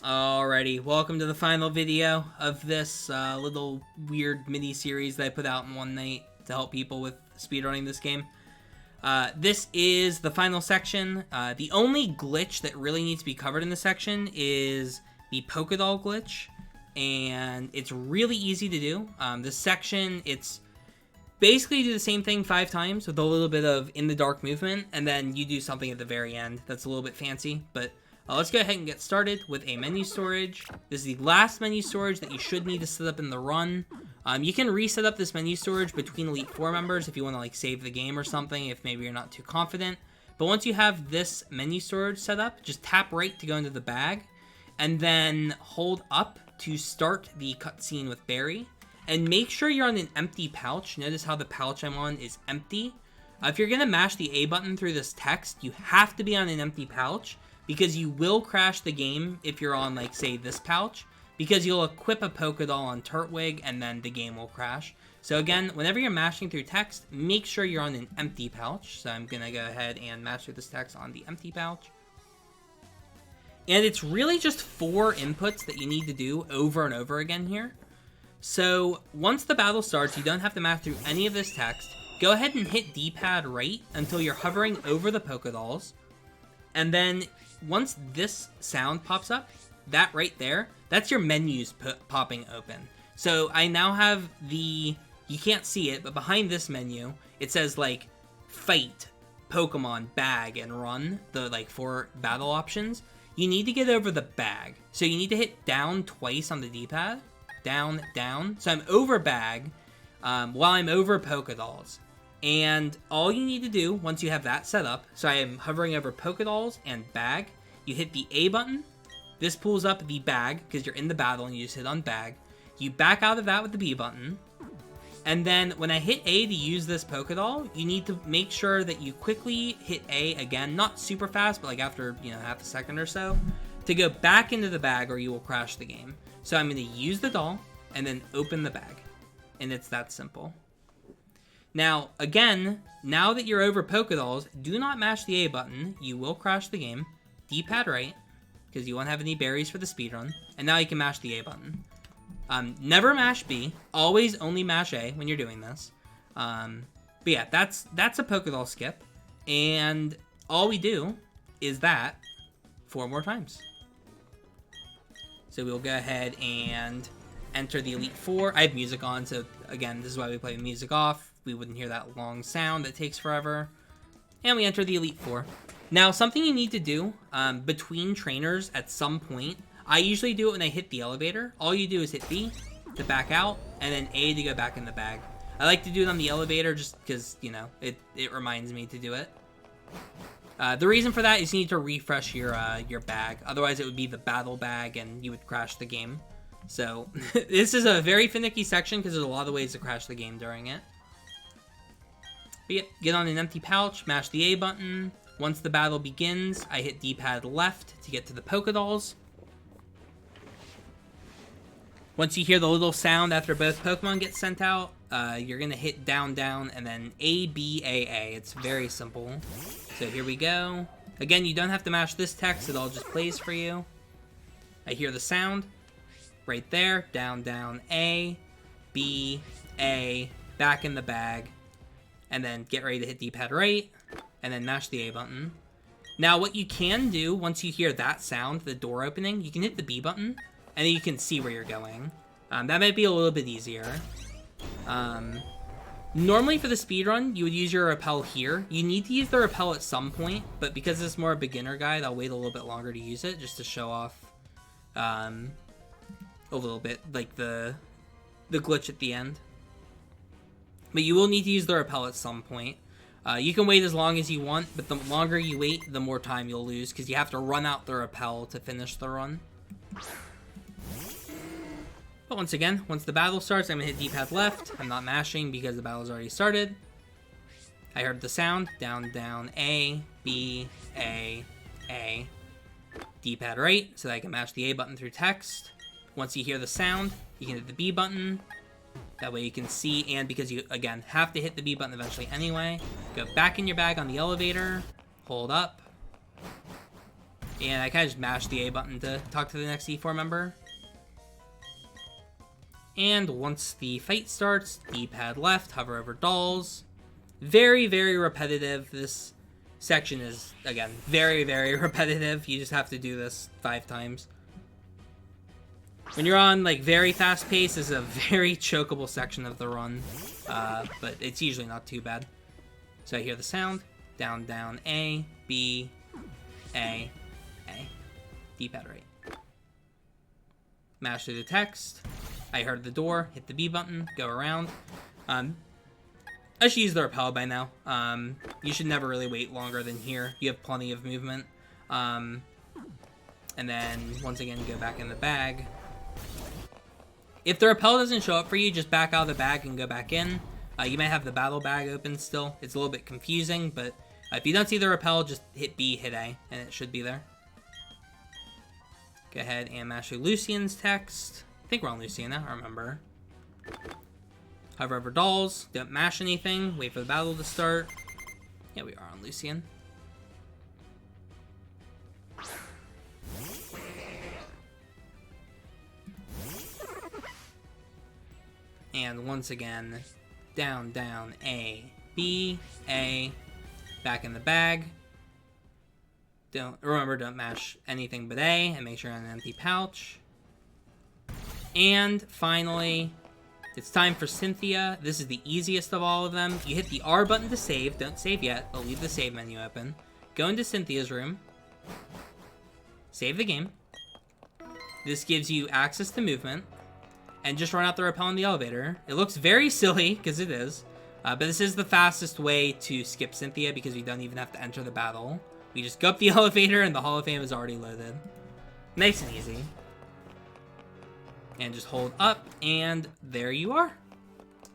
Alrighty, welcome to the final video of this little weird mini-series that I put out in one night to help people with speedrunning this game. This is the final section. The only glitch that really needs to be covered in this section is the Pokédoll glitch, and it's really easy to do. This section, it's basically do the same thing 5 times with a little bit of in-the-dark movement, and then you do something at the very end that's a little bit fancy, but let's go ahead and get started with a menu storage. This is the last menu storage that you should need to set up in the run. You can reset up this menu storage between Elite 4 members if you want to like save the game or something, if maybe you're not too confident. But once you have this menu storage set up, just tap right to go into the bag, and then hold up to start the cutscene with Barry. And make sure you're on an empty pouch. Notice how the pouch I'm on is empty. If you're going to mash the A button through this text, you have to be on an empty pouch, because you will crash the game if you're on, like, say, this pouch, because you'll equip a Pokédoll on Turtwig, and then the game will crash. So again, whenever you're mashing through text, make sure you're on an empty pouch. So I'm gonna go ahead and mash through this text on the empty pouch. And it's really just 4 inputs that you need to do over and over again here. So once the battle starts, you don't have to mash through any of this text. Go ahead and hit D-pad right until you're hovering over the Pokédolls. And then once this sound pops up, that right there, that's your menus popping open. So I now have you can't see it, but behind this menu, it says like fight, Pokemon, bag, and run, the like 4 battle options. You need to get over the bag. So you need to hit down twice on the D-pad. Down, down. So I'm over bag while I'm over Pokédolls. And all you need to do, once you have that set up, so I am hovering over Pokédolls and bag, you hit the A button, this pulls up the bag, because you're in the battle and you just hit on bag, you back out of that with the B button, and then when I hit A to use this Pokédoll, you need to make sure that you quickly hit A again, not super fast, but like after, half a second or so, to go back into the bag or you will crash the game. So I'm going to use the doll, and then open the bag, and it's that simple. Now, again, now that you're over Pokédolls, do not mash the A button. You will crash the game. D-pad right, because you won't have any berries for the speedrun. And now you can mash the A button. Never mash B. Always only mash A when you're doing this. But yeah, that's a Pokédoll skip. And all we do is that 4 more times. So we'll go ahead and enter the Elite 4. I have music on, so again, this is why we play music off. We wouldn't hear that long sound that takes forever. And we enter the Elite 4. Now, something you need to do between trainers at some point, I usually do it when I hit the elevator. All you do is hit B to back out, and then A to go back in the bag. I like to do it on the elevator just because, it reminds me to do it. The reason for that is you need to refresh your bag. Otherwise, it would be the battle bag, and you would crash the game. So, this is a very finicky section because there's a lot of ways to crash the game during it. But yeah, get on an empty pouch, mash the A button. Once the battle begins, I hit D-pad left to get to the Pokédolls. Once you hear the little sound after both Pokemon get sent out, you're going to hit down, down, and then A, B, A, A. It's very simple. So here we go. Again, you don't have to mash this text. It all just plays for you. I hear the sound. Right there. Down, down, A, B, A. Back in the bag. And then get ready to hit D-pad right, and then mash the A button. Now, what you can do, once you hear that sound, the door opening, you can hit the B button, and then you can see where you're going. That might be a little bit easier. Normally for the speedrun, you would use your rappel here. You need to use the rappel at some point, but because it's more a beginner guide, I'll wait a little bit longer to use it, just to show off a little bit, like the glitch at the end. But you will need to use the rappel at some point. You can wait as long as you want, but the longer you wait, the more time you'll lose, because you have to run out the rappel to finish the run. But once again, once the battle starts, I'm going to hit D-pad left. I'm not mashing because the battle's already started. I heard the sound. Down, down, A, B, A, A. D-pad right, so that I can mash the A button through text. Once you hear the sound, you can hit the B button. That way you can see, and because you, again, have to hit the B button eventually anyway, go back in your bag on the elevator, hold up, And I kind of just mashed the A button to talk to the next E4 member. And once the fight starts, D-pad left, hover over dolls. Very, very repetitive. This section is, again, very, very repetitive. You just have to do this 5 times. When you're on, like, very fast pace, this is a very chokeable section of the run. But it's usually not too bad. So I hear the sound. Down, down, A, B, A, A. D-pad right. Mash through the text. I heard the door, hit the B button, go around. I should use the rappel by now. You should never really wait longer than here. You have plenty of movement. And then, once again, go back in the bag. If the rappel doesn't show up for you, just back out of the bag and go back in. You might have the battle bag open still. It's a little bit confusing, but if you don't see the rappel, just hit B, hit A, and it should be there. Go ahead and mash through Lucian's text. I think we're on Lucian now, I remember. Hover over dolls, don't mash anything, wait for the battle to start. Yeah, we are on Lucian. And once again, down, down, A, B, A, back in the bag. Don't mash anything but A, and make sure you're on an empty pouch. And finally, it's time for Cynthia. This is the easiest of all of them. You hit the R button to save. Don't save yet. I'll leave the save menu open. Go into Cynthia's room. Save the game. This gives you access to movement. And just run out the rappel in the elevator. It looks very silly, because it is. But this is the fastest way to skip Cynthia, because we don't even have to enter the battle. We just go up the elevator, and the Hall of Fame is already loaded. Nice and easy. And just hold up, and there you are.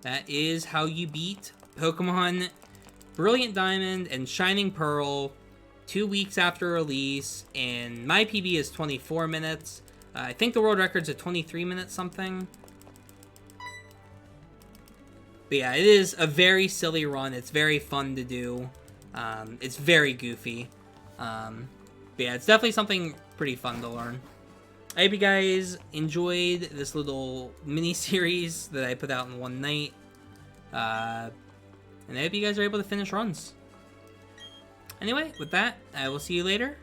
That is how you beat Pokemon Brilliant Diamond and Shining Pearl 2 weeks after release, and my PB is 24 minutes. I think the world record's at 23 minutes something. But yeah, it is a very silly run. It's very fun to do. It's very goofy. But yeah, it's definitely something pretty fun to learn. I hope you guys enjoyed this little mini-series that I put out in one night. And I hope you guys are able to finish runs. Anyway, with that, I will see you later.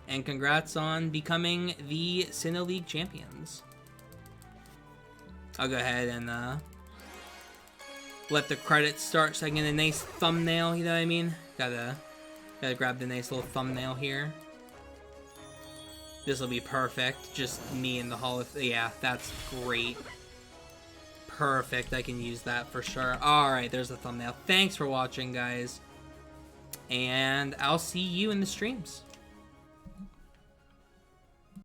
And congrats on becoming the Sinnoh League champions. I'll go ahead and let the credits start so I can get a nice thumbnail, you know what I mean? Gotta grab the nice little thumbnail here. This will be perfect. Just me in the Hall of... Yeah, that's great. Perfect. I can use that for sure. Alright, there's the thumbnail. Thanks for watching, guys. And I'll see you in the streams.